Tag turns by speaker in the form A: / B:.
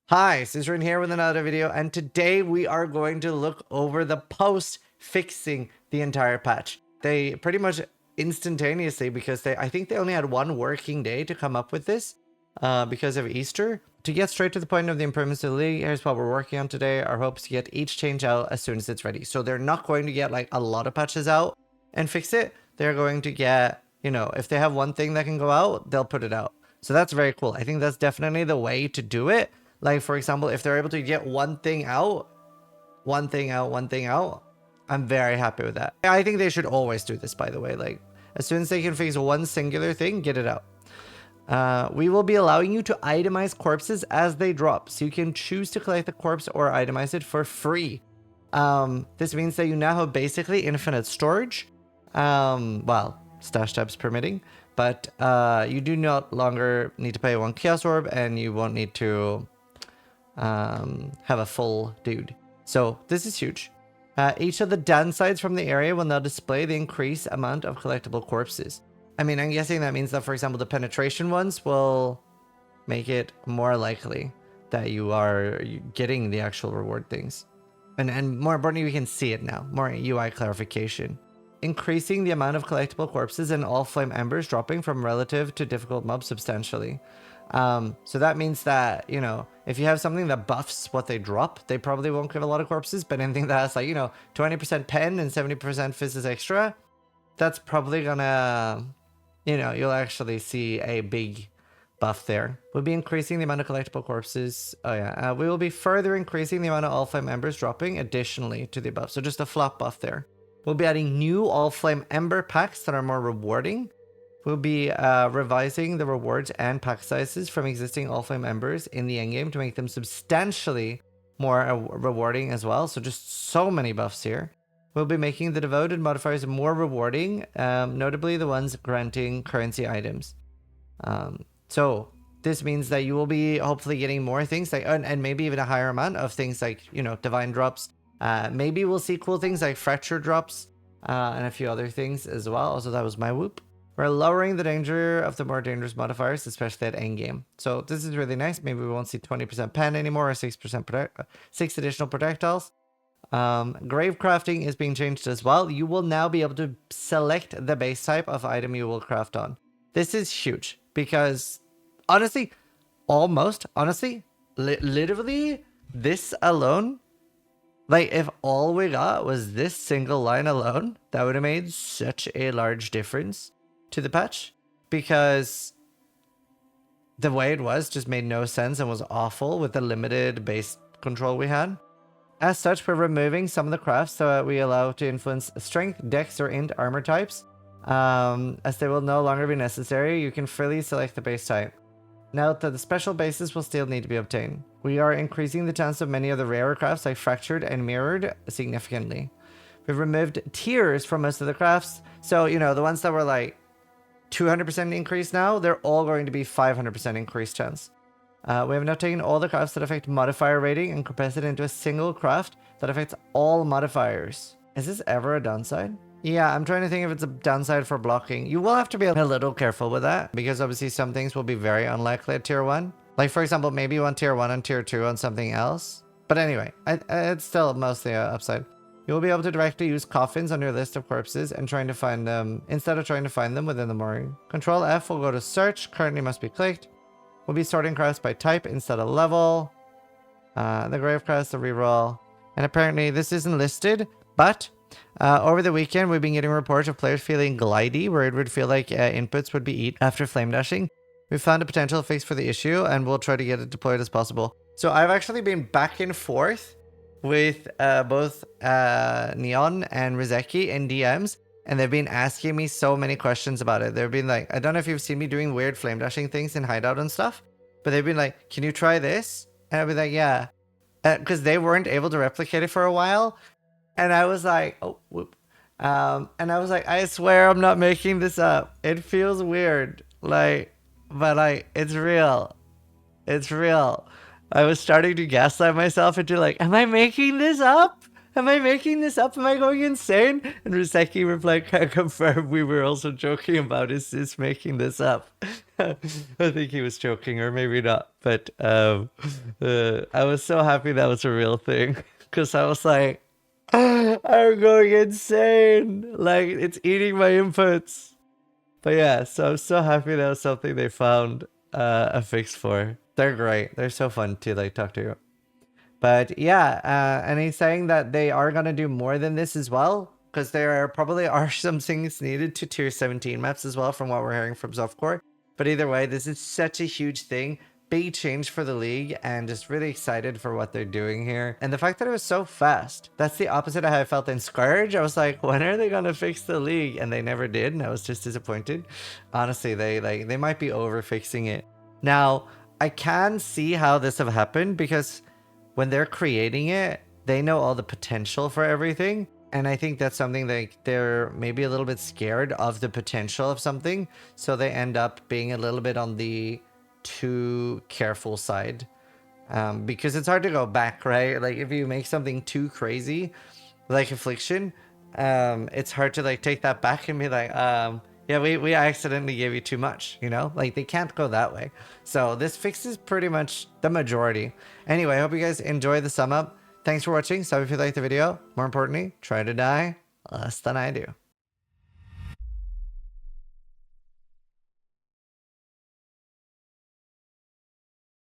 A: Hi, Zizaran here with another video, and today we are going to look over the post fixing the entire patch. They pretty much instantaneously, because I think they only had one working day to come up with this because of Easter. To get straight to the point of the improvements to the league, here's what we're working on today. Our hopes to get each change out as soon as it's ready. So they're not going to get like a lot of patches out and fix it. They're going to get, if they have one thing that can go out, they'll put it out. So that's very cool. I think that's definitely the way to do it. Like, for example, if they're able to get one thing out, I'm very happy with that. I think they should always do this, by the way. Like, as soon as they can fix one singular thing, get it out. We will be allowing you to itemize corpses as they drop, so you can choose to collect the corpse or itemize it for free. This means that you now have basically infinite storage. Well, stash tabs permitting, but you do not longer need to pay one chaos orb, and you won't need to have a full dude. So this is huge. Each of the downsides from the area will now display the increased amount of collectible corpses. I mean, I'm guessing that means that, for example, the penetration ones will make it more likely that you are getting the actual reward things. And more importantly, we can see it now. More UI clarification. Increasing the amount of collectible corpses and all flame embers dropping from relative to difficult mobs substantially. So that means that, if you have something that buffs what they drop, they probably won't give a lot of corpses, but anything that has like, 20% pen and 70% fizzes extra, that's probably gonna, you'll actually see a big buff there. We'll be increasing the amount of collectible corpses. Oh yeah, we will be further increasing the amount of all flame embers dropping additionally to the above. So just a flop buff there. We'll be adding new all flame ember packs that are more rewarding. We'll be revising the rewards and pack sizes from existing all flame embers in the endgame to make them substantially more rewarding as well. So just so many buffs here. We'll be making the devoted modifiers more rewarding, notably the ones granting currency items. So this means that you will be hopefully getting more things like, and maybe even a higher amount of things like, divine drops. Maybe we'll see cool things like fracture drops and a few other things as well. Also, that was my whoop. We're lowering the danger of the more dangerous modifiers, especially at endgame. So this is really nice. Maybe we won't see 20% pen anymore or 6% 6 additional projectiles. Grave crafting is being changed as well. You will now be able to select the base type of item you will craft on. This is huge because honestly, literally this alone, like if all we got was this single line alone, that would have made such a large difference to the patch, because the way it was just made no sense and was awful with the limited base control we had. As such, we're removing some of the crafts that we allow to influence strength, dex, or int armor types. As they will no longer be necessary, you can freely select the base type. Note that the special bases will still need to be obtained. We are increasing the chance of many of the rarer crafts like fractured and mirrored significantly. We've removed tiers from most of the crafts, so the ones that were like 200% increase now, they're all going to be 500% increased chance. We have now taken all the crafts that affect modifier rating and compressed it into a single craft that affects all modifiers. Is this ever a downside? Yeah, I'm trying to think if it's a downside for blocking. You will have to be a little careful with that, because obviously some things will be very unlikely at tier 1. Like, for example, maybe you want tier 1 and tier 2 on something else. But anyway, it's still mostly an upside. You'll be able to directly use coffins on your list of corpses and trying to find them instead of trying to find them within the morgue. Control F will go to search, currently must be clicked. We'll be sorting crafts by type instead of level. The grave crafts, the reroll. And apparently this isn't listed, but over the weekend we've been getting reports of players feeling glidey, where it would feel like inputs would be eaten after flame dashing. We found a potential fix for the issue and we'll try to get it deployed as possible. So I've actually been back and forth with both Neon and Rizeki in DMs, and they've been asking me so many questions about it. They've been like, I don't know if you've seen me doing weird flame dashing things in Hideout and stuff, but they've been like, can you try this? And I'll be like, yeah, because they weren't able to replicate it for a while, and I was like, oh, whoop. And I was like, I swear I'm not making this up. It feels weird, but it's real. It's real. I was starting to gaslight myself into like, am I making this up? Am I making this up? Am I going insane? And Ruseki replied, "Can confirm we were also joking about is making this up." I think he was joking, or maybe not. But I was so happy that was a real thing, because I was like, I'm going insane. Like, it's eating my inputs. But yeah, so I'm so happy that was something they found a fix for. They're great. They're so fun to like talk to. But yeah, and he's saying that they are gonna do more than this as well, because there probably are some things needed to tier 17 maps as well, from what we're hearing from Softcore. But either way, this is such a huge thing. Big change for the league, and just really excited for what they're doing here. And the fact that it was so fast. That's the opposite of how I felt in Scourge. I was like, when are they gonna fix the league? And they never did, and I was just disappointed. Honestly, they might be over fixing it. Now, I can see how this have happened, because when they're creating it, they know all the potential for everything. And I think that's something like they're maybe a little bit scared of the potential of something. So they end up being a little bit on the too careful side. Because it's hard to go back, right? Like if you make something too crazy, like Affliction, it's hard to like take that back and be like, yeah, we accidentally gave you too much, you know? Like they can't go that way. So this fixes pretty much the majority. Anyway, I hope you guys enjoy the sum up. Thanks for watching. Sub if you liked the video. More importantly, try to die less than I do.